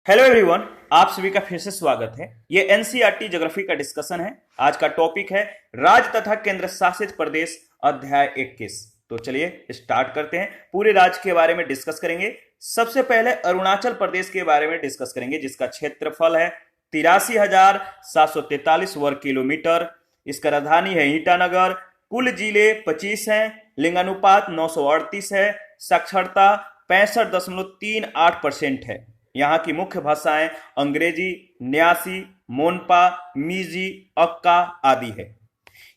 Hello everyone, आप सभी का फिर से स्वागत है। ये एनसीईआरटी ज्योग्राफी का डिस्कशन है। आज का टॉपिक है राज्य तथा केंद्र शासित प्रदेश अध्याय 21। तो चलिए स्टार्ट करते हैं। पूरे राज्य के बारे में डिस्कस करेंगे। सबसे पहले अरुणाचल प्रदेश के बारे में डिस्कस करेंगे, जिसका क्षेत्रफल है 83,743 वर्ग किलोमीटर। इसका राजधानी है ईटानगर। कुल जिले 25 हैं। लिंगानुपात 938 है। साक्षरता 65.38% है। यहाँ की मुख्य भाषाएं अंग्रेजी, न्यासी, मोनपा, मिजी, अक्का आदि है।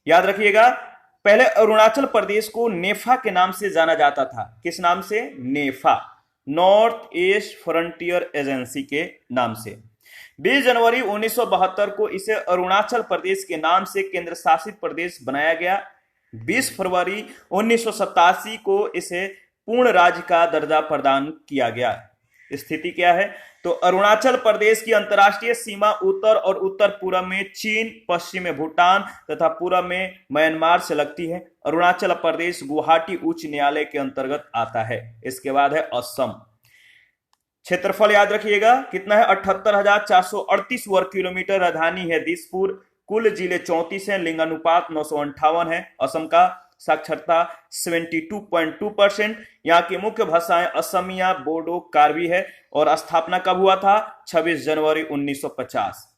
याद रखिएगा, पहले अरुणाचल प्रदेश को नेफा के नाम से जाना जाता था। किस नाम से? नेफा, नॉर्थ ईस्ट फ्रंटियर एजेंसी के नाम से। 20 जनवरी 1972 को इसे अरुणाचल प्रदेश के नाम से केंद्र शासित प्रदेश बनाया गया। 20 फरवरी 1987 को इसे पूर्ण राज्य का दर्जा प्रदान किया गया। स्थिति क्या है? तो अरुणाचल प्रदेश की अंतर्राष्ट्रीय सीमा उत्तर और उत्तर पूर्व में चीन, पश्चिम में भूटान तथा पूर्व में म्यांमार से लगती है। अरुणाचल प्रदेश गुवाहाटी उच्च न्यायालय के अंतर्गत आता है। इसके बाद है असम। क्षेत्रफल याद रखिएगा कितना है? 78,438 वर्ग किलोमीटर। राजधानी है दिसपुर। कुल जिले 34 हैं। लिंगानुपात 958 है। असम का साक्षरता 72.2%। यहाँ की मुख्य भाषाएं असमिया, बोडो, कार्बी है। और स्थापना कब हुआ था? 26 जनवरी 1950।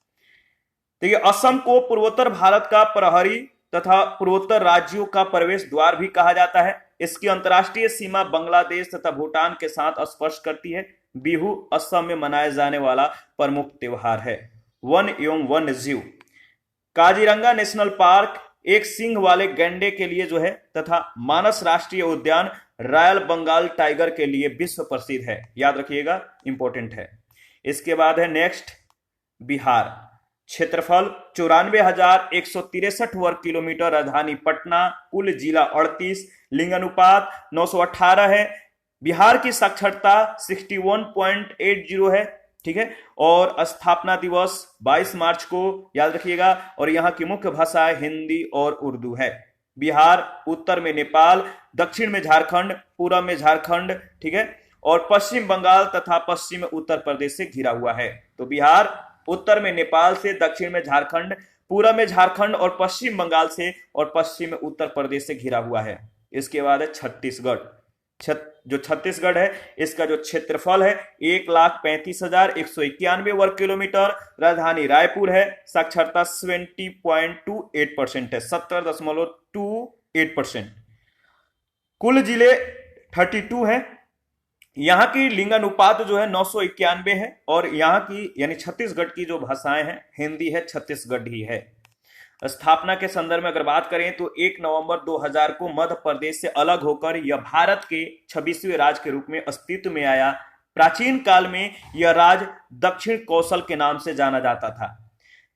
देखिए, असम को पूर्वोत्तर भारत का प्रहरी तथा पूर्वोत्तर राज्यों का प्रवेश द्वार भी कहा जाता है। इसकी अंतर्राष्ट्रीय सीमा बांग्लादेश तथा भूटान के साथ स्पर्श करती है। बिहू असम में मनाया जाने वाला प्रमुख त्योहार है। वन एवं वन्य जीव। काजीरंगा नेशनल पार्क एक सिंह वाले गैंडे के लिए जो है, तथा मानस राष्ट्रीय उद्यान रॉयल बंगाल टाइगर के लिए विश्व प्रसिद्ध है। याद रखिएगा, इंपॉर्टेंट है। इसके बाद है नेक्स्ट बिहार। क्षेत्रफल 94,163 वर्ग किलोमीटर। राजधानी पटना। कुल जिला 38। लिंगानुपात 918 है। बिहार की साक्षरता 61.80 है। ठीक है। और स्थापना दिवस 22 मार्च को, याद रखिएगा। और यहाँ की मुख्य भाषा हिंदी और उर्दू है। बिहार उत्तर में नेपाल, दक्षिण में झारखंड, पूर्व में झारखंड, ठीक है, और पश्चिम बंगाल तथा पश्चिम में उत्तर प्रदेश से घिरा हुआ है। तो बिहार उत्तर में नेपाल से, दक्षिण में झारखंड, पूर्व में झारखंड और पश्चिम बंगाल से और पश्चिम में उत्तर प्रदेश से घिरा हुआ है। इसके बाद है छत्तीसगढ़। जो छत्तीसगढ़ है, इसका जो क्षेत्रफल है 1,35,191 वर्ग किलोमीटर। राजधानी रायपुर है। साक्षरता 70.28% है, 70.28%। कुल जिले 32 हैं। यहाँ की लिंगानुपात जो है 991 है। और यहाँ की यानी छत्तीसगढ़ की जो भाषाएं हैं, हिंदी है, छत्तीसगढ़ी है। स्थापना के संदर्भ में अगर बात करें तो 1 नवंबर 2000 को मध्य प्रदेश से अलग होकर यह भारत के 26वें राज्य के रूप में अस्तित्व में आया। प्राचीन काल में यह राज्य दक्षिण कौशल के नाम से जाना जाता था।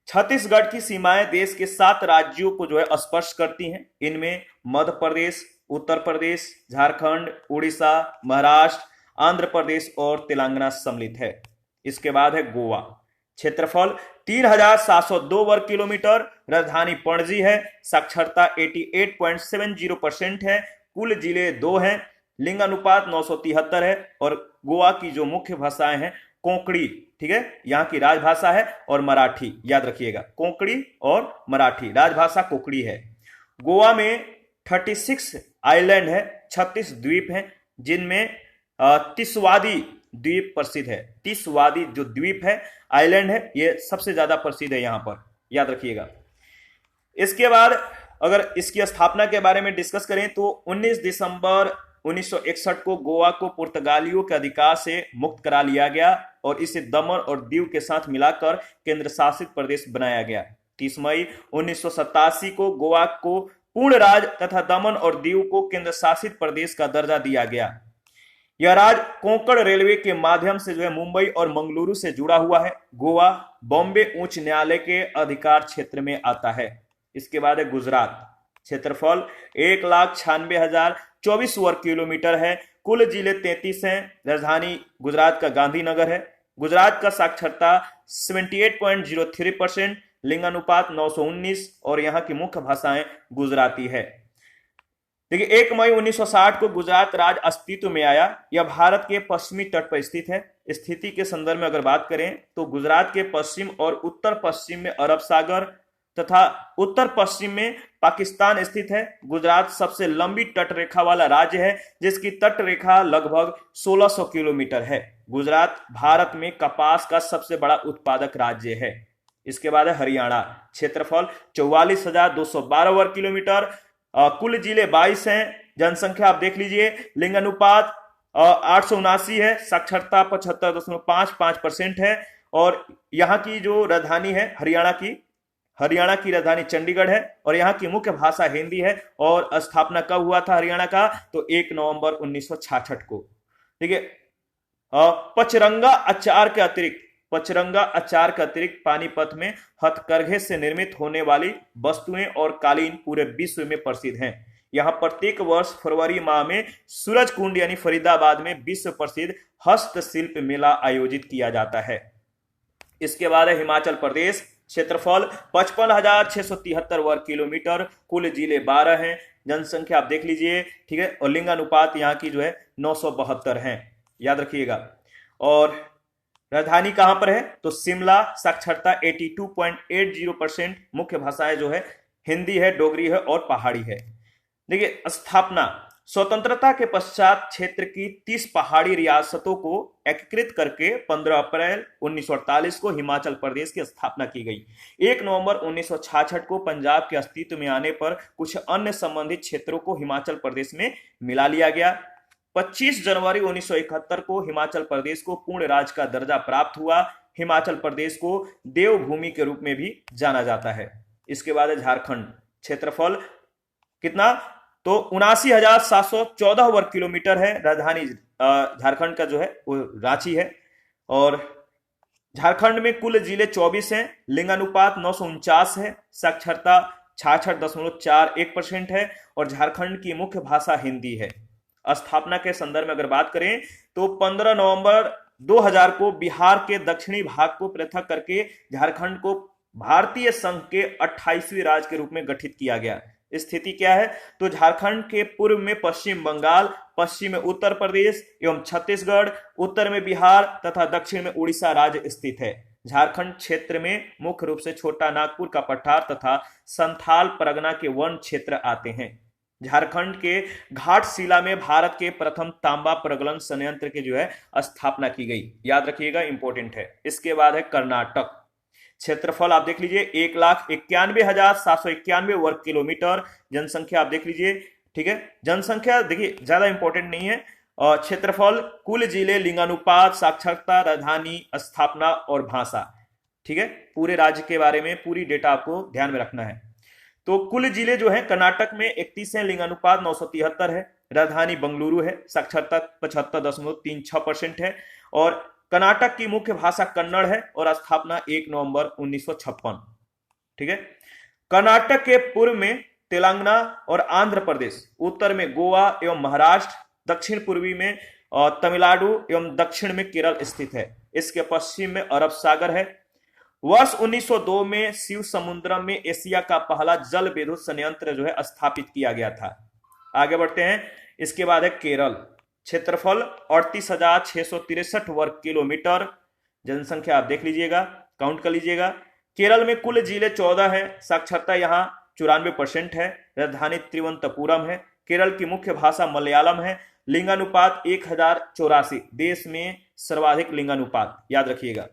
छत्तीसगढ़ की सीमाएं देश के 7 राज्यों को जो है स्पर्श करती हैं। इनमें मध्य प्रदेश, उत्तर प्रदेश, झारखंड, उड़ीसा, महाराष्ट्र, आंध्र प्रदेश और तेलंगाना सम्मिलित है। इसके बाद है गोवा। क्षेत्रफल 3,702 वर्ग किलोमीटर। राजधानी पणजी है। साक्षरता 88.70% है। कुल जिले 2 हैं। लिंगानुपात 973 है। और गोवा की जो मुख्य भाषाएं हैं कोंकणी, ठीक है, यहाँ की राजभाषा है, और मराठी। याद रखिएगा, कोंकणी और मराठी, राजभाषा कोंकणी है। गोवा में 36 आइलैंड है, 36 द्वीप हैं, जिनमें तिसवादी द्वीप प्रसिद्ध है। तिसवादी जो द्वीप है, आइलैंड है, ये सबसे ज्यादा प्रसिद्ध है यहाँ पर। याद रखिएगा। इसके बाद अगर इसकी स्थापना के बारे में डिस्कस करें तो 19 दिसंबर 1961 को गोवा को पुर्तगालियों के अधिकार से मुक्त करा लिया गया और इसे दमन और दीव के साथ मिलाकर केंद्र शासित प्रदेश बनाया गया। 30 मई 1987 को गोवा को पूर्ण राज्य तथा दमन और दीव को केंद्र शासित प्रदेश का दर्जा दिया गया। यह राज्य कोंकण रेलवे के माध्यम से जो है मुंबई और मंगलुरु से जुड़ा हुआ है। गोवा बॉम्बे उच्च न्यायालय के अधिकार क्षेत्र में आता है। इसके बाद है गुजरात। क्षेत्रफल 1,96,024 वर्ग किलोमीटर है। कुल जिले 33 हैं। राजधानी गुजरात का गांधीनगर है। गुजरात का साक्षरता 78.03%। लिंगानुपात 919 और यहाँ की मुख्य भाषाएं गुजराती है। देखिए 1 मई 1960 को गुजरात राज्य अस्तित्व में आया। यह भारत के पश्चिमी तट पर स्थित है। स्थिति के संदर्भ में अगर बात करें तो गुजरात के पश्चिम और उत्तर पश्चिम में अरब सागर तथा उत्तर पश्चिम में पाकिस्तान स्थित है। गुजरात सबसे लंबी तट रेखा वाला राज्य है, जिसकी तट रेखा लगभग 1600 किलोमीटर है। गुजरात भारत में कपास का सबसे बड़ा उत्पादक राज्य है। इसके बाद है हरियाणा। क्षेत्रफल 44,212 वर्ग किलोमीटर। कुल जिले 22 हैं। जनसंख्या आप देख लीजिए। लिंगानुपात 879 है। साक्षरता 75.55% है। और यहाँ की जो राजधानी है हरियाणा की राजधानी चंडीगढ़ है और यहाँ की मुख्य भाषा हिंदी है। और स्थापना कब हुआ था हरियाणा का? तो 1 नवंबर 1966 को। ठीक है। पचरंगा अचार के अतिरिक्त पानीपत में हथकरघे से निर्मित होने वाली वस्तुएं और कालीन पूरे विश्व में प्रसिद्ध हैं। यहाँ प्रत्येक वर्ष फरवरी माह में सूरज कुंड यानी फरीदाबाद में विश्व प्रसिद्ध हस्तशिल्प मेला आयोजित किया जाता है। इसके बाद है हिमाचल प्रदेश। क्षेत्रफल 55,673 वर्ग किलोमीटर। कुल जिले 12 हैं। जनसंख्या आप देख लीजिए। ठीक है। और लिंगानुपात यहाँ की जो है 972 है, याद रखिएगा। और राजधानी कहां पर है? तो शिमला। साक्षरता 82.80%। मुख्य भाषाएं जो है हिंदी है, डोगरी है और पहाड़ी है। देखिए स्थापना। स्वतंत्रता के पश्चात क्षेत्र की 30 पहाड़ी रियासतों को एकीकृत करके 15 अप्रैल 1948 को हिमाचल प्रदेश की स्थापना की गई। 1 नवंबर 1966 को पंजाब के अस्तित्व में आने पर कुछ अन्य संबंधित क्षेत्रों को हिमाचल प्रदेश में मिला लिया गया। 25 जनवरी 1971 को हिमाचल प्रदेश को पूर्ण राज्य का दर्जा प्राप्त हुआ। हिमाचल प्रदेश को देवभूमि के रूप में भी जाना जाता है। इसके बाद है झारखंड। क्षेत्रफल कितना? तो 79,714 वर्ग किलोमीटर है। राजधानी झारखंड का जो है वो रांची है। और झारखंड में कुल जिले 24 हैं। लिंगानुपात 949 है। साक्षरता 66.41% है। और झारखंड की मुख्य भाषा हिंदी है। स्थापना के संदर्भ में अगर बात करें तो 15 नवंबर 2000 को बिहार के दक्षिणी भाग को पृथक करके झारखंड को भारतीय संघ के 28वें राज्य के रूप में गठित किया गया। स्थिति क्या है? तो झारखंड के पूर्व में पश्चिम बंगाल, पश्चिम में उत्तर प्रदेश एवं छत्तीसगढ़, उत्तर में बिहार तथा दक्षिण में उड़ीसा राज्य स्थित है। झारखंड क्षेत्र में मुख्य रूप से छोटा नागपुर का पठार तथा संथाल परगना के वन क्षेत्र आते हैं। झारखंड के घाटशिला में भारत के प्रथम तांबा प्रगलन संयंत्र की जो है स्थापना की गई, याद रखिएगा, इंपॉर्टेंट है। इसके बाद है कर्नाटक। क्षेत्रफल आप देख लीजिए 1,91,791 वर्ग किलोमीटर। जनसंख्या आप देख लीजिए। ठीक है। जनसंख्या देखिए ज्यादा इंपॉर्टेंट नहीं है। और क्षेत्रफल, कुल जिले, लिंगानुपात, साक्षरता, राजधानी, स्थापना और भाषा। ठीक है। पूरे राज्य के बारे में पूरी डेटा आपको ध्यान में रखना है। तो कुल जिले जो है कर्नाटक में 31 है। लिंगानुपात 973 है। राजधानी बंगलुरु है। साक्षरता 75.36% है। और कर्नाटक की मुख्य भाषा कन्नड़ है। और स्थापना 1 नवंबर 1956। ठीक है। कर्नाटक के पूर्व में तेलंगाना और आंध्र प्रदेश, उत्तर में गोवा एवं महाराष्ट्र, दक्षिण पूर्वी में तमिलनाडु एवं दक्षिण में केरल स्थित है। इसके पश्चिम में अरब सागर है। वर्ष 1902 में शिव समुद्रम में एशिया का पहला जल विद्युत संयंत्र जो है स्थापित किया गया था। आगे बढ़ते हैं। इसके बाद है केरल। क्षेत्रफल 38,663 वर्ग किलोमीटर। जनसंख्या आप देख लीजिएगा, काउंट कर लीजिएगा। केरल में कुल जिले 14 है। साक्षरता यहाँ 94% है। राजधानी तिरुवनंतपुरम है। केरल की मुख्य भाषा मलयालम है। लिंगानुपात 1084। देश में सर्वाधिक लिंगानुपात, याद रखिएगा।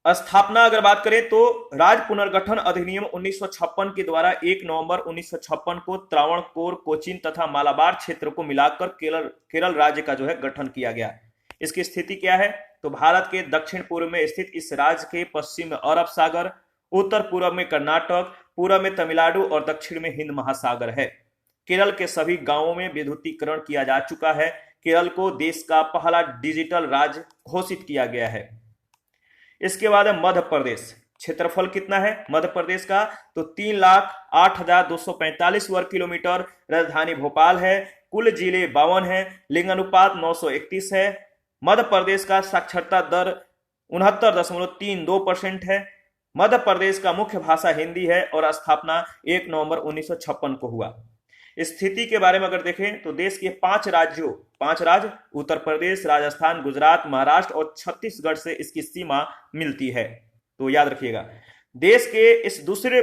स्थापना अगर बात करें तो राज्य पुनर्गठन अधिनियम 1956 के द्वारा 1 नवंबर 1956 को त्रावणकोर, कोचीन तथा मालाबार क्षेत्र को मिलाकर केरल राज्य का जो है गठन किया गया। इसकी स्थिति क्या है? तो भारत के दक्षिण पूर्व में स्थित इस राज्य के पश्चिम में अरब सागर, उत्तर पूर्व में कर्नाटक, पूर्व में तमिलनाडु और दक्षिण में हिंद महासागर है। केरल के सभी गांवों में विद्युतीकरण किया जा चुका है। केरल को देश का पहला डिजिटल राज्य घोषित किया गया है। इसके बाद है मध्य प्रदेश। क्षेत्रफल कितना है मध्य प्रदेश का? तो 3,08,245 वर्ग किलोमीटर। राजधानी भोपाल है। कुल जिले 52 है। लिंगानुपात 931 है। मध्य प्रदेश का साक्षरता दर 69.32% है। मध्य प्रदेश का मुख्य भाषा हिंदी है। और स्थापना 1 नवंबर 1956 को हुआ। स्थिति के बारे में अगर देखें तो देश के 5 राज्य उत्तर प्रदेश, राजस्थान, गुजरात, महाराष्ट्र और छत्तीसगढ़ से इसकी सीमा मिलती है। तो याद रखिएगा, देश के इस दूसरे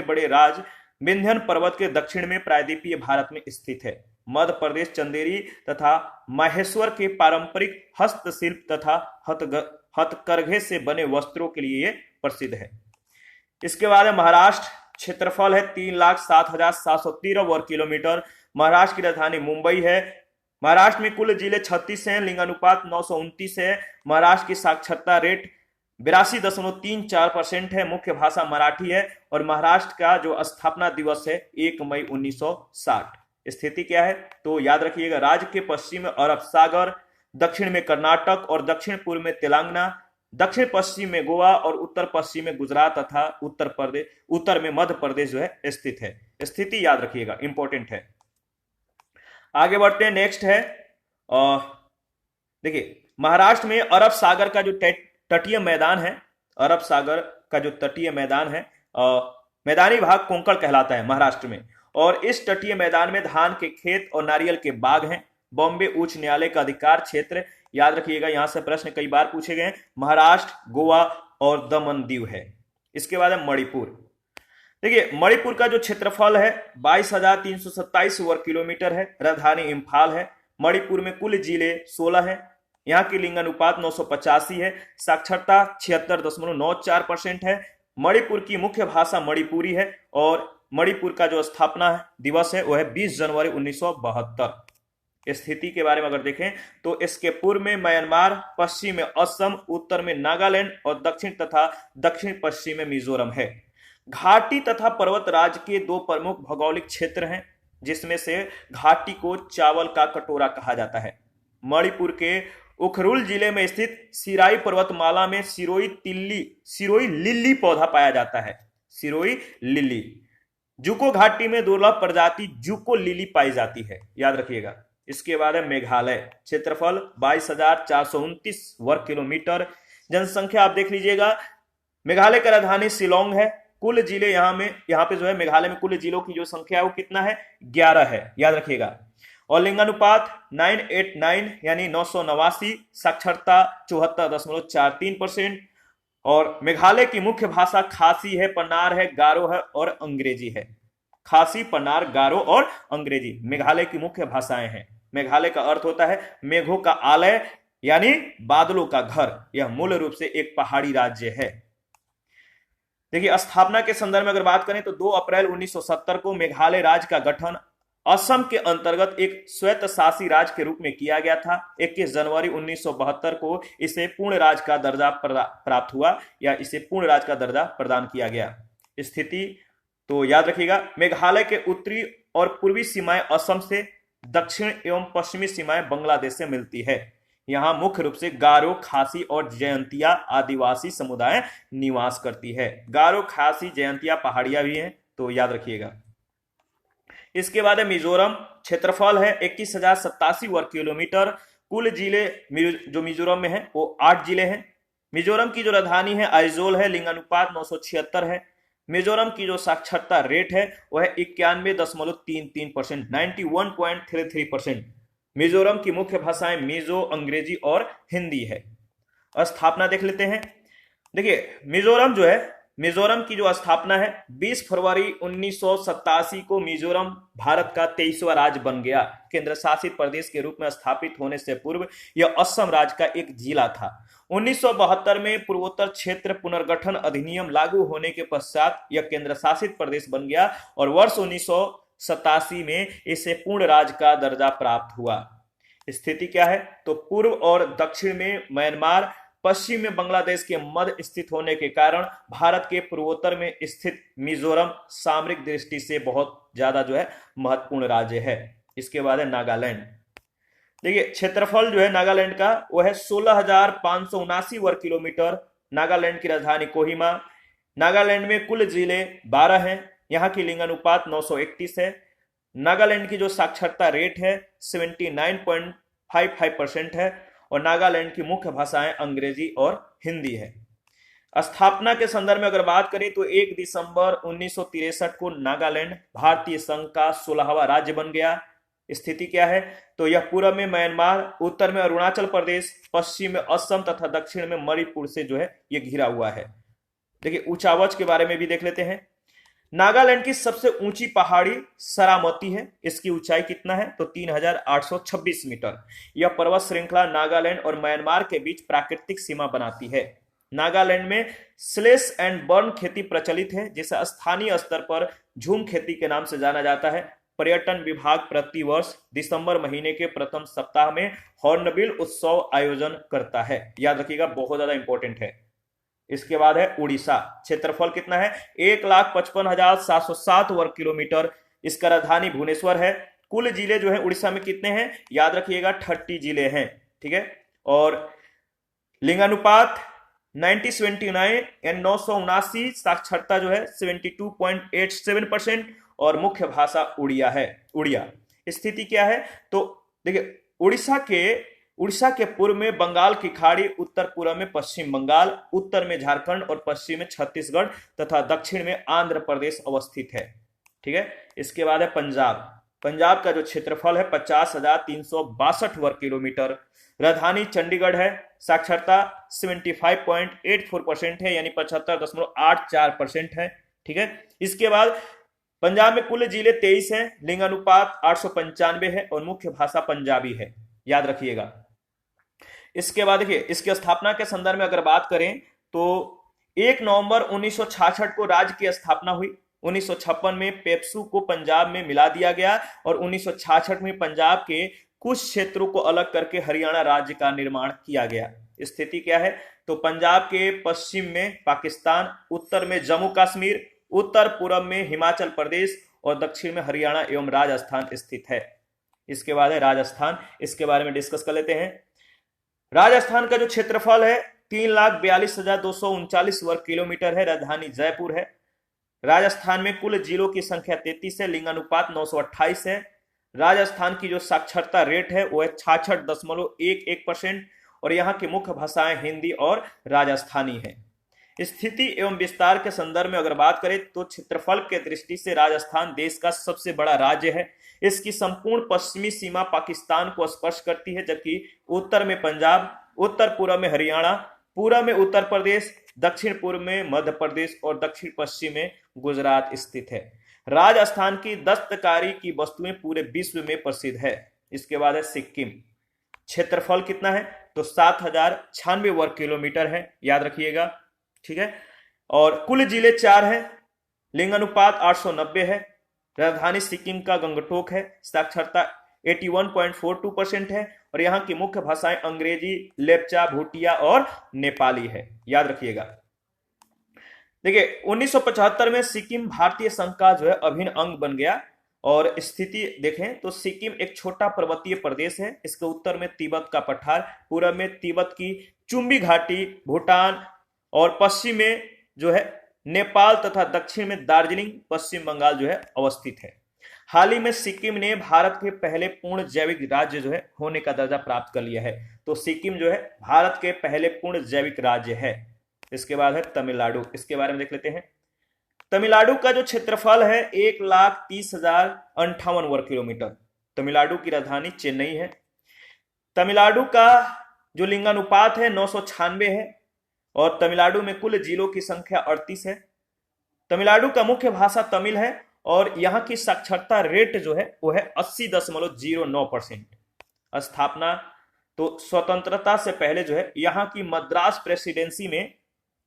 बड़े राज्य विंध्य पर्वत के दक्षिण में प्रायद्वीपीय भारत में स्थित है। मध्य प्रदेश चंदेरी तथा माहेश्वर के पारंपरिक हस्तशिल्प तथा हथकरघे से बने वस्त्रों के लिए प्रसिद्ध है। इसके बाद महाराष्ट्र, क्षेत्रफल है 3,07,713 वर्ग किलोमीटर। महाराष्ट्र की राजधानी मुंबई है। महाराष्ट्र में कुल जिले 36 हैं। लिंगानुपात 929 है। महाराष्ट्र की साक्षरता रेट 82.34% है। मुख्य भाषा मराठी है और महाराष्ट्र का जो स्थापना दिवस है 1 मई 1960। स्थिति क्या है तो याद रखिएगा, राज्य के पश्चिम में अरब सागर, दक्षिण में कर्नाटक और दक्षिण पूर्व में तेलंगाना, दक्षिण पश्चिम में गोवा और उत्तर पश्चिम में गुजरात तथा उत्तर में मध्य प्रदेश जो है स्थित है। स्थिति याद रखिएगा, इंपॉर्टेंट है। आगे बढ़ते हैं, नेक्स्ट है देखिए, महाराष्ट्र में अरब सागर का जो तटीय मैदान है, अरब सागर का जो तटीय मैदान है, मैदानी भाग कोंकण कहलाता है महाराष्ट्र में। और इस तटीय मैदान में धान के खेत और नारियल के बाग हैं। बॉम्बे उच्च न्यायालय का अधिकार क्षेत्र, याद रखिएगा, यहां से प्रश्न कई बार पूछे गए, महाराष्ट्र, गोवा और दमन दीव है। इसके बाद है मणिपुर। देखिए, मणिपुर का जो क्षेत्रफल है 22,327 वर्ग किलोमीटर है। राजधानी इम्फाल है। मणिपुर में कुल जिले 16 हैं। यहाँ की लिंगानुपात 985 है। साक्षरता 76.94% है। मणिपुर की मुख्य भाषा मणिपुरी है और मणिपुर का जो स्थापना दिवस है वह है 20 जनवरी 1972। स्थिति के बारे में अगर देखें तो इसके पूर्व में म्यांमार, पश्चिम में असम, उत्तर में नागालैंड और दक्षिण पश्चिम में मिजोरम है। घाटी तथा पर्वत राज्य के 2 प्रमुख भौगोलिक क्षेत्र हैं, जिसमें से घाटी को चावल का कटोरा कहा जाता है। मणिपुर के उखरुल जिले में स्थित सिराई पर्वतमाला में सिरोई लिली पौधा पाया जाता है। सिरोई लिली। जुको घाटी में दुर्लभ प्रजाति जुको लिली पाई जाती है, याद रखिएगा। इसके बाद है मेघालय। क्षेत्रफल 22,429 वर्ग किलोमीटर। जनसंख्या आप देख लीजिएगा। मेघालय का राजधानी शिलोंग है। कुल जिले यहाँ पे जो है मेघालय में कुल जिलों की जो संख्या है वो कितना है, 11 है, याद रखिएगा। और लिंगानुपात 989 यानी 989। साक्षरता 74.43%। और मेघालय की मुख्य भाषा खासी है, पन्नार है, गारो है और अंग्रेजी है। खासी, पन्नार, गारो और अंग्रेजी मेघालय की मुख्य भाषाएं हैं। मेघालय का अर्थ होता है मेघों का आलय यानी बादलों का घर। यह मूल रूप से एक पहाड़ी राज्य है। देखिए, स्थापना के संदर्भ में अगर बात करें तो 2 अप्रैल 1970 को मेघालय राज्य का गठन असम के अंतर्गत एक स्वायत्तशासी राज्य के रूप में किया गया था। 21 जनवरी 1972 को इसे पूर्ण राज्य का दर्जा प्राप्त हुआ या इसे पूर्ण राज्य का दर्जा प्रदान किया गया। स्थिति तो याद रखिएगा, मेघालय के उत्तरी और पूर्वी सीमाएं असम से, दक्षिण एवं पश्चिमी सीमाएं बांग्लादेश से मिलती है। यहाँ मुख्य रूप से गारो, खासी और जयंतिया आदिवासी समुदाय निवास करती है। गारो, खासी, जयंतिया पहाड़ियां भी हैं, तो याद रखिएगा। इसके बाद है मिजोरम। क्षेत्रफल है 21,087 वर्ग किलोमीटर। कुल जिले जो मिजोरम में है वो 8 जिले हैं। मिजोरम की जो राजधानी है आइजोल है। लिंगानुपात 976 है। मिजोरम की जो साक्षरता रेट है वह है 91.33%, 91.33%। मिजोरम की मुख्य भाषाएं मिजो, अंग्रेजी और हिंदी है। स्थापना देख लेते हैं। देखिए, मिजोरम की जो स्थापना है 20 फरवरी 1987 को मिजोरम भारत का 23वां राज्य बन गया। केंद्र शासित प्रदेश के रूप में स्थापित होने से पूर्व यह असम राज्य का एक जिला था। 1972 में पूर्वोत्तर क्षेत्र पुनर्गठन अधिनियम लागू होने के पश्चात यह केंद्र शासित प्रदेश बन गया और वर्ष 1987 में इसे पूर्ण राज्य का दर्जा प्राप्त हुआ। स्थिति क्या है तो पूर्व और दक्षिण में म्यांमार, पश्चिम में बांग्लादेश के मध्य स्थित होने के कारण भारत के पूर्वोत्तर में स्थित मिजोरम सामरिक दृष्टि से बहुत ज्यादा जो है महत्वपूर्ण राज्य है। इसके बाद है नागालैंड। देखिए, क्षेत्रफल जो है नागालैंड का वो है 16,579 वर्ग किलोमीटर। नागालैंड की राजधानी कोहिमा। नागालैंड में कुल जिले 12 हैं। यहाँ की लिंगानुपात 931 है। नागालैंड की जो साक्षरता रेट है 79.55% है और नागालैंड की मुख्य भाषाएं अंग्रेजी और हिंदी है। स्थापना के संदर्भ में अगर बात करें तो 1 दिसंबर 1963 को नागालैंड भारतीय संघ का 16वां राज्य बन गया। स्थिति क्या है, तो यह पूर्व में म्यांमार, उत्तर में अरुणाचल प्रदेश, पश्चिम में असम तथा दक्षिण में मणिपुर से जो है ये घिरा हुआ है। देखिए ऊंचावच के बारे में भी देख लेते हैं। नागालैंड की सबसे ऊंची पहाड़ी सरामती है। इसकी ऊंचाई कितना है, तो 3826 मीटर। यह पर्वत श्रृंखला नागालैंड और म्यांमार के बीच प्राकृतिक सीमा बनाती है। नागालैंड में स्लेश एंड बर्न खेती प्रचलित है, जिसे स्थानीय स्तर पर झूम खेती के नाम से जाना जाता है। पर्यटन विभाग प्रतिवर्ष दिसंबर महीने के प्रथम सप्ताह में हॉर्नबिल उत्सव आयोजन करता है। याद रखिएगा, बहुत ज्यादा इंपॉर्टेंट है। इसके बाद है उड़ीसा। क्षेत्रफल कितना है, 1,55,707 वर्ग किलोमीटर। इसका राजधानी भुवनेश्वर है। कुल जिले जो है उड़ीसा में कितने हैं, याद रखिएगा 30 जिले हैं। ठीक है, और लिंगानुपात 90:79 यानी 979। साक्षरता जो है 72.87% और मुख्य भाषा उड़िया है। उड़िया। स्थिति क्या है, तो देखिए उड़ीसा के पूर्व में बंगाल की खाड़ी, उत्तर पूर्व में पश्चिम बंगाल, उत्तर में झारखंड और पश्चिम में छत्तीसगढ़ तथा दक्षिण में आंध्र प्रदेश अवस्थित है। ठीक है, इसके बाद है पंजाब। पंजाब का जो क्षेत्रफल है 50,362 वर्ग किलोमीटर। राजधानी चंडीगढ़ है। साक्षरता 75.84% है यानी 75.84% है। ठीक है, इसके बाद पंजाब में कुल जिले 23 हैं। लिंगानुपात 895 है और मुख्य भाषा पंजाबी है। याद रखिएगा। इसके बाद देखिए इसकी स्थापना के संदर्भ में अगर बात करें तो 1 नवंबर 1966 को राज्य की स्थापना हुई। 1956 में पेप्सू को पंजाब में मिला दिया गया और 1966 में पंजाब के कुछ क्षेत्रों को अलग करके हरियाणा राज्य का निर्माण किया गया। स्थिति क्या है, तो पंजाब के पश्चिम में पाकिस्तान, उत्तर में जम्मू कश्मीर, उत्तर पूर्व में हिमाचल प्रदेश और दक्षिण में हरियाणा एवं राजस्थान स्थित है। इसके बाद है राजस्थान। इसके बारे में डिस्कस कर लेते हैं। राजस्थान का जो क्षेत्रफल है 3,42,239 वर्ग किलोमीटर है। राजधानी जयपुर है। राजस्थान में कुल जिलों की संख्या 33 है। लिंगानुपात 928 है। राजस्थान की जो साक्षरता रेट है वो है 66.11% और यहाँ की मुख्य भाषाएं हिंदी और राजस्थानी है। स्थिति एवं विस्तार के संदर्भ में अगर बात करें तो क्षेत्रफल के दृष्टि से राजस्थान देश का सबसे बड़ा राज्य है। इसकी संपूर्ण पश्चिमी सीमा पाकिस्तान को स्पर्श करती है, जबकि उत्तर में पंजाब, उत्तर पूर्व में हरियाणा, पूर्व में उत्तर प्रदेश, दक्षिण पूर्व में मध्य प्रदेश और दक्षिण पश्चिम में गुजरात स्थित है। राजस्थान की दस्तकारी की वस्तुएं पूरे विश्व में प्रसिद्ध है। इसके बाद है सिक्किम। क्षेत्रफल कितना है, तो 7,096 वर्ग किलोमीटर है। याद रखिएगा। ठीक है, और कुल जिले 4 हैं। लिंगानुपात 890 है। राजधानी सिक्किम का गंगटोक है। साक्षरता 81.42% है और यहाँ की मुख्य भाषाएं अंग्रेजी, लेप्चा, भूटिया और नेपाली है। याद रखिएगा। देखिए 1975 में सिक्किम भारतीय संघ का जो है अभिन्न अंग बन गया। और स्थिति देखें तो सिक्किम एक छोटा पर्वतीय प्रदेश है। इसके उत्तर में तिब्बत का पठार, पूर्व में तिब्बत की चुंबी घाटी, भूटान और पश्चिम में जो है नेपाल तथा दक्षिण में दार्जिलिंग, पश्चिम बंगाल जो है अवस्थित है। हाल ही में सिक्किम ने भारत के पहले पूर्ण जैविक राज्य जो है होने का दर्जा प्राप्त कर लिया है। तो सिक्किम जो है भारत के पहले पूर्ण जैविक राज्य है। इसके बाद है तमिलनाडु। इसके बारे में देख लेते हैं। तमिलनाडु का जो क्षेत्रफल है 1,30,058 वर्ग किलोमीटर। तमिलनाडु की राजधानी चेन्नई है। तमिलनाडु का जो लिंगानुपात है 996 है और तमिलनाडु में कुल जिलों की संख्या 38 है। तमिलनाडु का मुख्य भाषा तमिल है और यहाँ की साक्षरता रेट जो है वो है 80.09%। स्थापना तो स्वतंत्रता से पहले जो है यहाँ की मद्रास प्रेसिडेंसी में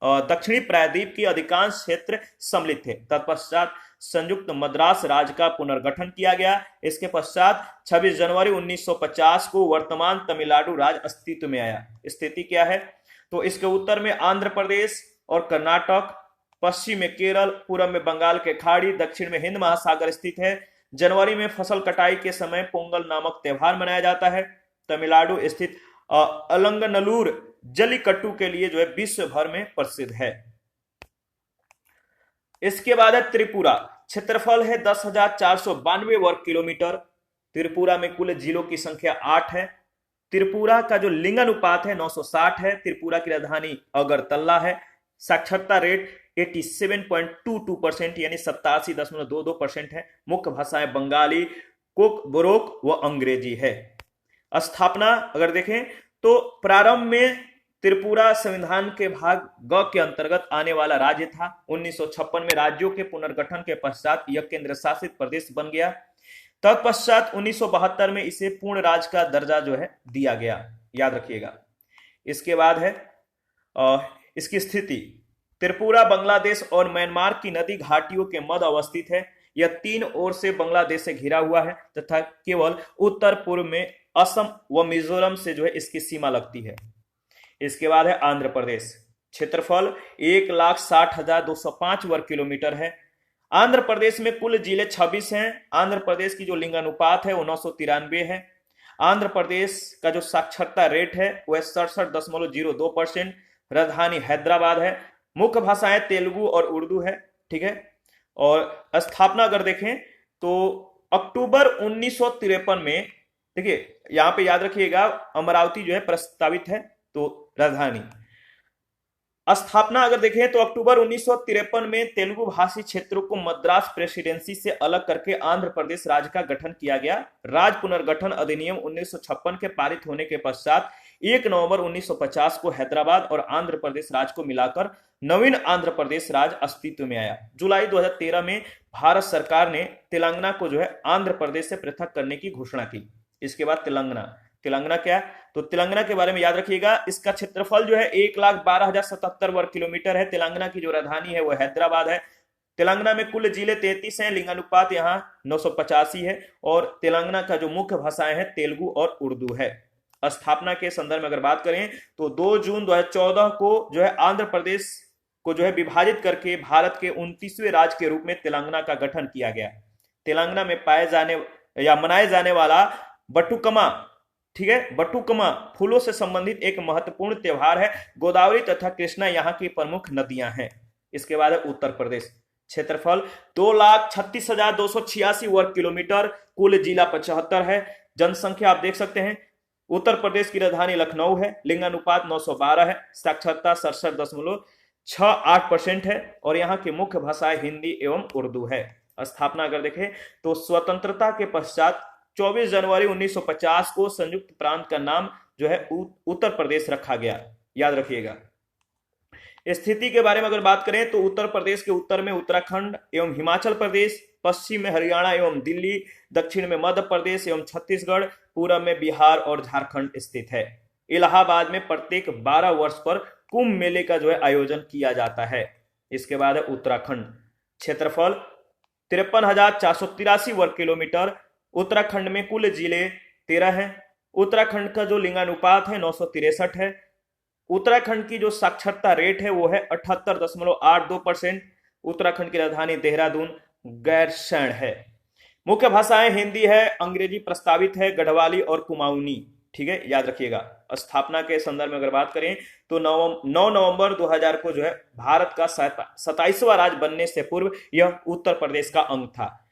दक्षिणी प्रायद्वीप की अधिकांश क्षेत्र सम्मिलित थे। तत्पश्चात संयुक्त मद्रास राज्य का पुनर्गठन किया गया। इसके पश्चात 26 जनवरी 1950 को वर्तमान तमिलनाडु राज्य अस्तित्व में आया। स्थिति क्या है, तो इसके उत्तर में आंध्र प्रदेश और कर्नाटक, पश्चिम में केरल, पूर्व में बंगाल के खाड़ी, दक्षिण में हिंद महासागर स्थित है। जनवरी में फसल कटाई के समय पोंगल नामक त्योहार मनाया जाता है। तमिलनाडु स्थित अलंगनल्लूर जल्लीकट्टू के लिए जो है विश्व भर में प्रसिद्ध है। इसके बाद है त्रिपुरा। क्षेत्रफल है 10,492 वर्ग किलोमीटर। त्रिपुरा में कुल जिलों की संख्या 8 है। त्रिपुरा का जो लिंगानुपात है 960 है। त्रिपुरा की राजधानी अगरतला है। साक्षरता रेट 87.22% यानी 87.22% है। मुख्य भाषाएं बंगाली, कुक, बोरोक व अंग्रेजी है। स्थापना अगर देखें तो प्रारंभ में त्रिपुरा संविधान के भाग ग के अंतर्गत आने वाला राज्य था। 1956 में राज्यों के पुनर्गठन के पश्चात यह केंद्र शासित प्रदेश बन गया। तत्पश्चात 1972 में इसे पूर्ण राज्य का दर्जा जो है दिया गया, याद रखिएगा। इसके बाद है इसकी स्थिति। त्रिपुरा बांग्लादेश और म्यांमार की नदी घाटियों के मध्य अवस्थित है। यह तीन ओर से बांग्लादेश से घिरा हुआ है तथा केवल उत्तर पूर्व में असम व मिजोरम से जो है इसकी सीमा लगती है। इसके बाद है आंध्र प्रदेश। क्षेत्रफल 1,60,205 वर्ग किलोमीटर है। आंध्र प्रदेश में कुल जिले 26 हैं। आंध्र प्रदेश की जो लिंगानुपात है वो 993 है। आंध्र प्रदेश का जो साक्षरता रेट है वह 67.02%। राजधानी हैदराबाद है। मुख्य भाषाएं तेलुगु और उर्दू है, ठीक है। और स्थापना अगर देखें तो अक्टूबर 1953 में, देखिए यहां पे याद रखिएगा अमरावती जो है प्रस्तावित है, तो राजधानी। स्थापना अगर देखें तो अक्टूबर 1953 में तेलुगु भाषी क्षेत्रों को मद्रास प्रेसिडेंसी से अलग करके आंध्र प्रदेश राज्य का गठन किया गया। राज्य पुनर्गठन अधिनियम 1956 के पारित होने के पश्चात 1 नवंबर 1950 को हैदराबाद और आंध्र प्रदेश राज्य को मिलाकर नवीन आंध्र प्रदेश राज्य अस्तित्व में आया। जुलाई 2013 में भारत सरकार ने तेलंगाना को जो है आंध्र प्रदेश से पृथक करने की घोषणा की। इसके बाद तेलंगाना क्या है, तो तेलंगाना के बारे में याद रखिएगा। इसका क्षेत्रफल जो है 1,12,077 वर्ग किलोमीटर है। तेलंगाना की जो राजधानी है वो हैदराबाद है। तेलंगाना में कुल जिले 33 हैं। लिंगानुपात यहाँ 985 है। और तेलंगाना का जो मुख्य भाषाएं हैं तेलुगु और उर्दू है। स्थापना के संदर्भ में अगर बात करें तो 2 जून 2014 को जो है आंध्र प्रदेश को जो है विभाजित करके भारत के 29वें राज्य के रूप में तेलंगाना का गठन किया गया। तेलंगाना में पाए जाने या मनाए जाने वाला बटुकमा, ठीक है, बटुकमा फूलों से संबंधित एक महत्वपूर्ण त्योहार है। गोदावरी तथा कृष्णा यहाँ की प्रमुख नदियां हैं। इसके बाद है उत्तर प्रदेश। क्षेत्रफल 2,36,286 वर्ग किलोमीटर। कुल जिला 75 है। जनसंख्या आप देख सकते हैं। उत्तर प्रदेश की राजधानी लखनऊ है। लिंगानुपात 912 है। साक्षरता 67.68% है। और यहाँ की मुख्य भाषाएं हिंदी एवं उर्दू है। स्थापना अगर देखें तो स्वतंत्रता के पश्चात 24 जनवरी 1950 को संयुक्त प्रांत का नाम जो है उत्तर प्रदेश रखा गया, याद रखिएगा। स्थिति के बारे में अगर बात करें तो उत्तर प्रदेश के उत्तर में उत्तराखंड एवं हिमाचल प्रदेश, पश्चिम में हरियाणा एवं दिल्ली, दक्षिण में मध्य प्रदेश एवं छत्तीसगढ़, पूरब में बिहार और झारखंड स्थित है। इलाहाबाद में प्रत्येक 12 वर्ष पर कुंभ मेले का जो है आयोजन किया जाता है। इसके बाद है उत्तराखंड। क्षेत्रफल 53,483 वर्ग किलोमीटर। उत्तराखंड में कुल जिले 13 हैं। उत्तराखंड का जो लिंगानुपात है 963 है। उत्तराखंड की जो साक्षरता रेट है वो है 78.82%। उत्तराखंड की राजधानी देहरादून गैरसैंण है। मुख्य भाषाएं हिंदी है, अंग्रेजी प्रस्तावित है, गढ़वाली और कुमाऊनी, ठीक है, याद रखिएगा। स्थापना के संदर्भ में अगर बात करें तो 9 नवंबर 2000 को जो है भारत का 27वां राज्य बनने से पूर्व यह उत्तर प्रदेश का अंग था।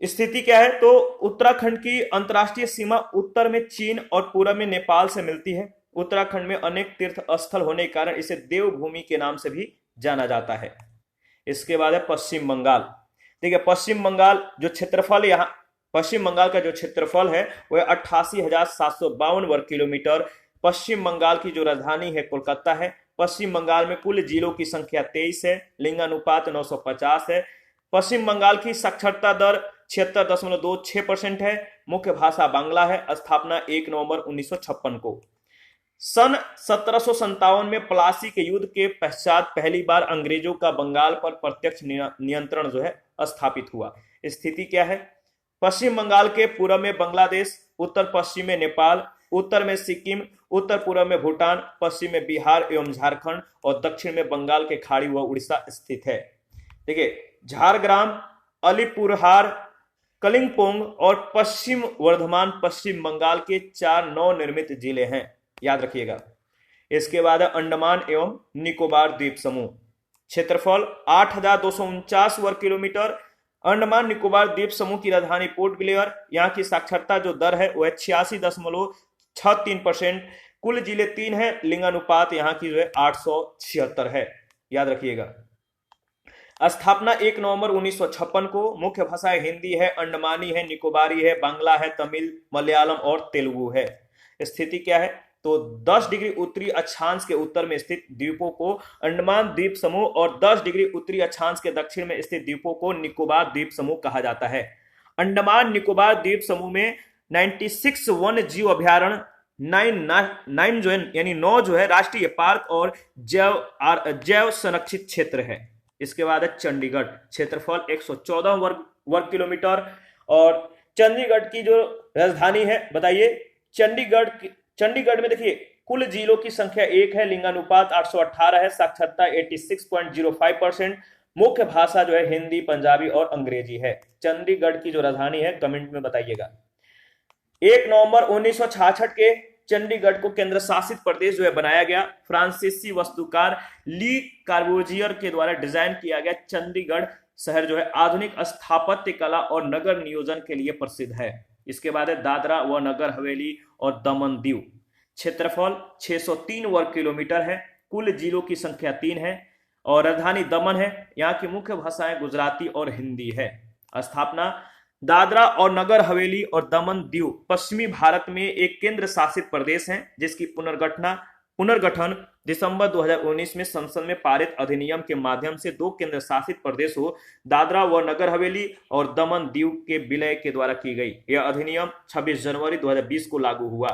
स्थिति क्या है तो उत्तराखंड की अंतर्राष्ट्रीय सीमा उत्तर में चीन और पूर्व में नेपाल से मिलती है। उत्तराखंड में अनेक तीर्थ स्थल होने के कारण इसे देवभूमि के नाम से भी जाना जाता है। इसके बाद है पश्चिम बंगाल। देखिए पश्चिम बंगाल जो क्षेत्रफल यहाँ पश्चिम बंगाल का जो क्षेत्रफल है वह 88,752 वर्ग किलोमीटर। पश्चिम बंगाल की जो राजधानी है कोलकाता है। पश्चिम बंगाल में कुल जिलों की संख्या 23 है। लिंगानुपात 950 है। पश्चिम बंगाल की साक्षरता दर 76.26% है। मुख्य भाषा बांग्ला है। स्थापना 1 नवंबर 1956 को। सन 1757 में प्लासी के युद्ध के पश्चात पहली बार अंग्रेजों का बंगाल पर प्रत्यक्ष नियंत्रण जो है स्थापित हुआ। स्थिति क्या है, पश्चिम बंगाल के पूर्व में बांग्लादेश, उत्तर पश्चिम में नेपाल, उत्तर में सिक्किम, उत्तर पूर्व में भूटान, पश्चिम में बिहार एवं झारखंड और दक्षिण में बंगाल के खाड़ी व उड़ीसा स्थित है। देखिए झारग्राम, अलीपुरहार, कलिंपोंग और पश्चिम वर्धमान पश्चिम बंगाल के 4 नवनिर्मित जिले हैं, याद रखिएगा। इसके बाद अंडमान एवं निकोबार द्वीप समूह। क्षेत्रफल 8,249 वर्ग किलोमीटर। अंडमान निकोबार द्वीप समूह की राजधानी पोर्ट ब्लेयर। यहाँ की साक्षरता जो दर है वह 86.63%। कुल जिले 3 है। लिंगानुपात यहाँ की जो है 876 है, याद रखिएगा। स्थापना 1 नवंबर 1956 को। मुख्य भाषाएं हिंदी है, अंडमानी है, निकोबारी है, बांग्ला है, तमिल, मलयालम और तेलुगु है। स्थिति क्या है? तो 10 डिग्री उत्तरी अक्षांश के उत्तर में स्थित द्वीपों को अंडमान द्वीप समूह और 10 डिग्री उत्तरी अक्षांश के दक्षिण में स्थित द्वीपों को निकोबार द्वीप समूह कहा जाता है। अंडमान निकोबार द्वीप समूह में 96 वन्य जीव अभ्यारण्य, 9 जो है यानी 9 जो है राष्ट्रीय पार्क और जैव संरक्षित क्षेत्र है। इसके बाद है चंडीगढ़। क्षेत्रफल 114 वर्ग किलोमीटर। और चंडीगढ़ की जो राजधानी है बताइए। चंडीगढ़ में देखिए कुल जिलों की संख्या 1 है, लिंगानुपात 818 है, साक्षरता 86.05%। मुख्य भाषा जो है हिंदी, पंजाबी और अंग्रेजी है। चंडीगढ़ की जो राजधानी है कमेंट में बताइएगा। 1 नवंबर 1966 के चंडीगढ़ को केंद्र शासित प्रदेश जो है बनाया गया। फ्रांसीसी वास्तुकार ली कार्बूजियर के द्वारा डिजाइन किया गया चंडीगढ़ शहर जो है आधुनिक स्थापत्य कला और नगर नियोजन के लिए प्रसिद्ध है। इसके बाद है दादरा व नगर हवेली और दमन दीव। क्षेत्रफल 603 वर्ग किलोमीटर है। कुल जिलों की संख्या 3 है और राजधानी दमन है। यहाँ की मुख्य भाषाएं गुजराती और हिंदी है। स्थापना दादरा और नगर हवेली और दमन दीव पश्चिमी भारत में एक केंद्र शासित प्रदेश है, जिसकी पुनर्गठन दिसंबर 2019 में संसद में पारित अधिनियम के माध्यम से 2 केंद्र शासित प्रदेशों दादरा व नगर हवेली और दमन दीव के विलय के द्वारा की गई। यह अधिनियम 26 जनवरी 2020 को लागू हुआ।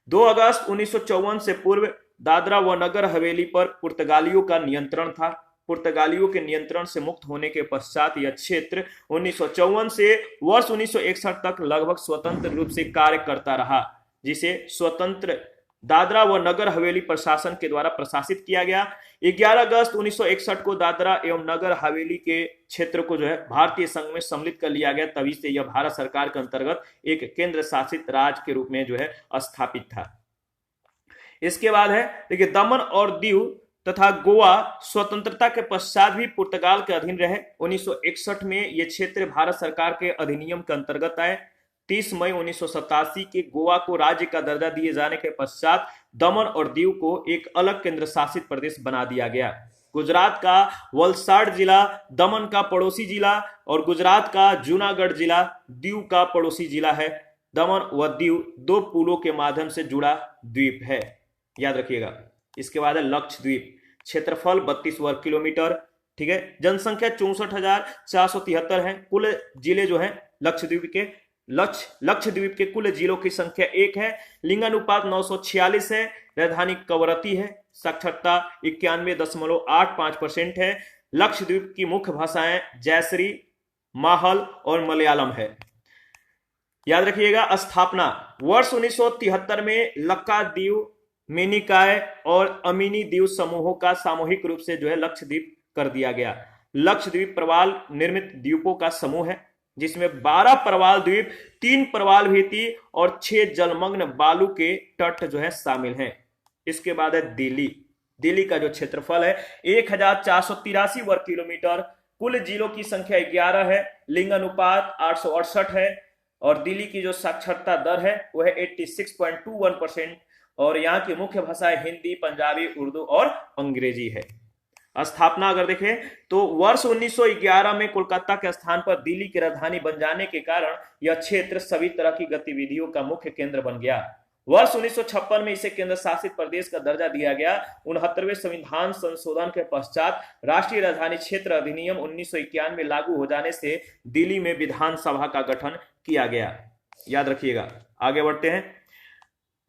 2 अगस्त 1954 से पूर्व दादरा व नगर हवेली पर पुर्तगालियों का नियंत्रण था। पुर्तगालियों के नियंत्रण से मुक्त होने के पश्चात यह क्षेत्र 1954 से वर्ष 1961 तक लगभग स्वतंत्र रूप से कार्य करता रहा, जिसे स्वतंत्र दादरा व नगर हवेली प्रशासन के द्वारा प्रशासित किया गया। 11 अगस्त 1961 को दादरा एवं नगर हवेली के क्षेत्र को जो है भारतीय संघ में सम्मिलित कर लिया गया। तभी से यह भारत सरकार के अंतर्गत एक केंद्र शासित राज्य के रूप में जो है स्थापित था। इसके बाद है देखिए दमन और दीव तथा गोवा स्वतंत्रता के पश्चात भी पुर्तगाल के अधीन रहे। 1961 में यह क्षेत्र भारत सरकार के अधिनियम के अंतर्गत आए। 30 मई 1987 के गोवा को राज्य का दर्जा दिए जाने के पश्चात दमन और दीव को एक अलग केंद्र शासित प्रदेश बना दिया गया। गुजरात का वलसाड जिला दमन का पड़ोसी जिला और गुजरात का जूनागढ़ जिला दीव का पड़ोसी जिला है। दमन व दीव 2 पुलों के माध्यम से जुड़ा द्वीप है, याद रखिएगा। इसके बाद है लक्षद्वीप। क्षेत्रफल 32 वर्ग किलोमीटर, ठीक है। जनसंख्या 64,473 है। कुल जिले जो है लक्षद्वीप के कुल जिलों की संख्या 1 है। लिंगानुपात 946 है। राजधानी कवरत्ती है। साक्षरता 91.85% है। लक्षद्वीप की मुख्य भाषाएं जयश्री, माहल और मलयालम है, याद रखिएगा। स्थापना वर्ष 1973 में लक्काद्वीप, मिनिकॉय और अमीनी द्वीप समूहों का सामूहिक रूप से जो है लक्षद्वीप कर दिया गया। लक्षद्वीप प्रवाल निर्मित द्वीपों का समूह है, जिसमें 12 प्रवाल द्वीप, 3 प्रवाल भीति और 6 जलमग्न बालू के तट जो है शामिल हैं। इसके बाद है दिल्ली का जो क्षेत्रफल है 1483 वर्ग किलोमीटर। कुल जिलों की संख्या 11 है। लिंगानुपात 868 है और दिल्ली की जो साक्षरता दर है वह है 86.21% और यहाँ की मुख्य भाषाएं हिंदी, पंजाबी, उर्दू और अंग्रेजी है। स्थापना अगर देखें तो वर्ष 1911 में कोलकाता के स्थान पर दिल्ली की राजधानी बन जाने के कारण यह क्षेत्र सभी तरह की गतिविधियों का मुख्य केंद्र बन गया। वर्ष 1956 में इसे केंद्र शासित प्रदेश का दर्जा दिया गया। 69वें संविधान संशोधन के पश्चात राष्ट्रीय राजधानी क्षेत्र अधिनियम 1991 में लागू हो जाने से दिल्ली में विधानसभा का गठन किया गया, याद रखिएगा। आगे बढ़ते हैं।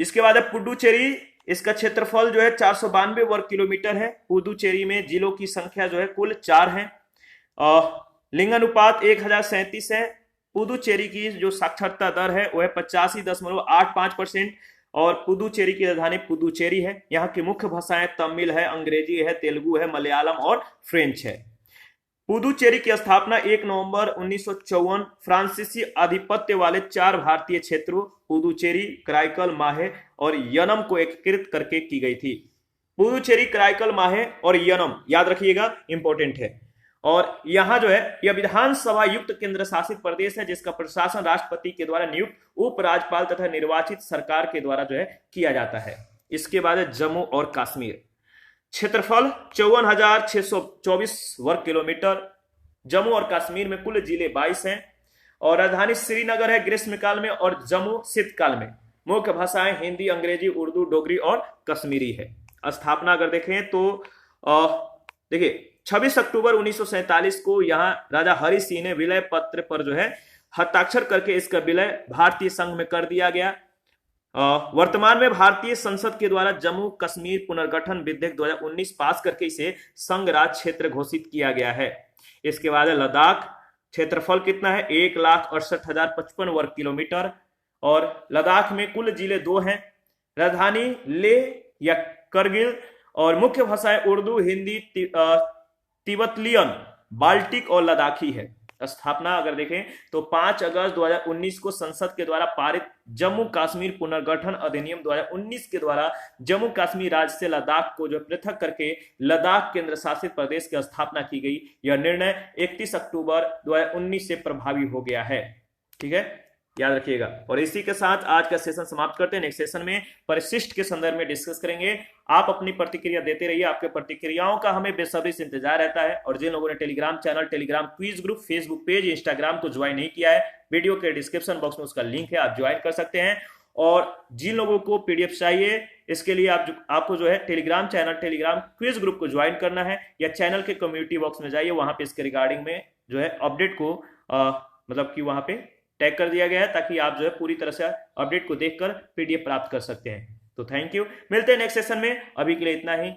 इसके बाद है पुडुचेरी। इसका क्षेत्रफल जो है 492 वर्ग किलोमीटर है। पुडुचेरी में जिलों की संख्या जो है कुल 4 है। लिंगानुपात 1037 है। पुडुचेरी की जो साक्षरता दर है वह 85.85% और पुडुचेरी की राजधानी पुडुचेरी है। यहाँ की मुख्य भाषाएं तमिल है, अंग्रेजी है, तेलुगु है, मलयालम और फ्रेंच है। पुडुचेरी की स्थापना 1 नवंबर 1954 फ्रांसीसी आधिपत्य वाले 4 भारतीय क्षेत्रों पुडुचेरी, कराईकल, माहे और यनम को एकीकृत करके की गई थी। पुडुचेरी, कराईकल, माहे और यनम याद रखिएगा, इंपॉर्टेंट है। और यहां जो है यह विधानसभा युक्त केंद्र शासित प्रदेश है, जिसका प्रशासन राष्ट्रपति के द्वारा नियुक्त उपराज्यपाल तथा निर्वाचित सरकार के द्वारा जो है किया जाता है। इसके बाद है जम्मू और कश्मीर। क्षेत्रफल 54,624 वर्ग किलोमीटर। जम्मू और कश्मीर में कुल जिले 22 हैं और राजधानी श्रीनगर है ग्रीष्मकाल में और जम्मू शीतकाल में। मुख्य भाषाएं हिंदी, अंग्रेजी, उर्दू, डोगरी और कश्मीरी है। स्थापना अगर देखें तो देखिए 26 अक्टूबर 1947 को यहां राजा हरि सिंह ने विलय पत्र पर जो है हस्ताक्षर करके इसका विलय भारतीय संघ में कर दिया गया। वर्तमान में भारतीय संसद के द्वारा जम्मू कश्मीर पुनर्गठन विधेयक 2019 पास करके इसे संघ राज क्षेत्र घोषित किया गया है। इसके बाद लद्दाख, क्षेत्रफल कितना है 1,68,055 वर्ग किलोमीटर और लद्दाख में कुल जिले 2 हैं। राजधानी लेह या करगिल और मुख्य भाषाएं उर्दू, हिंदी, तिब्बतियन, बाल्टिक और लद्दाखी है। स्थापना अगर देखें तो 5 अगस्त 2019 को संसद के द्वारा पारित जम्मू कश्मीर पुनर्गठन अधिनियम 2019 के द्वारा जम्मू कश्मीर राज्य से लद्दाख को जो पृथक करके लद्दाख केंद्र शासित प्रदेश की स्थापना की गई। यह निर्णय 31 अक्टूबर 2019 से प्रभावी हो गया है। ठीक है, याद रखिएगा। और इसी के साथ आज का सेशन समाप्त करते हैं। नेक्स्ट सेशन में परिशिष्ट के संदर्भ में डिस्कस करेंगे। आप अपनी प्रतिक्रिया देते रहिए, आपके प्रतिक्रियाओं का हमें बेसब्री से इंतजार रहता है। और जिन लोगों ने Telegram channel, Telegram quiz group, Facebook page, Instagram को ज्वाइन नहीं किया है, वीडियो के डिस्क्रिप्शन बॉक्स में उसका लिंक है, आप ज्वाइन कर सकते हैं। और जिन लोगों को पीडीएफ चाहिए, इसके लिए आपको जो है Telegram channel, Telegram quiz group को ज्वाइन करना है या चैनल के कम्युनिटी बॉक्स में जाइए, वहां पे इसके रिगार्डिंग में जो है अपडेट को मतलब कि वहां पे टैग कर दिया गया है ताकि आप जो है पूरी तरह से अपडेट को देखकर पीडीएफ प्राप्त कर सकते हैं। तो थैंक यू, मिलते हैं नेक्स्ट सेशन में। अभी के लिए इतना ही।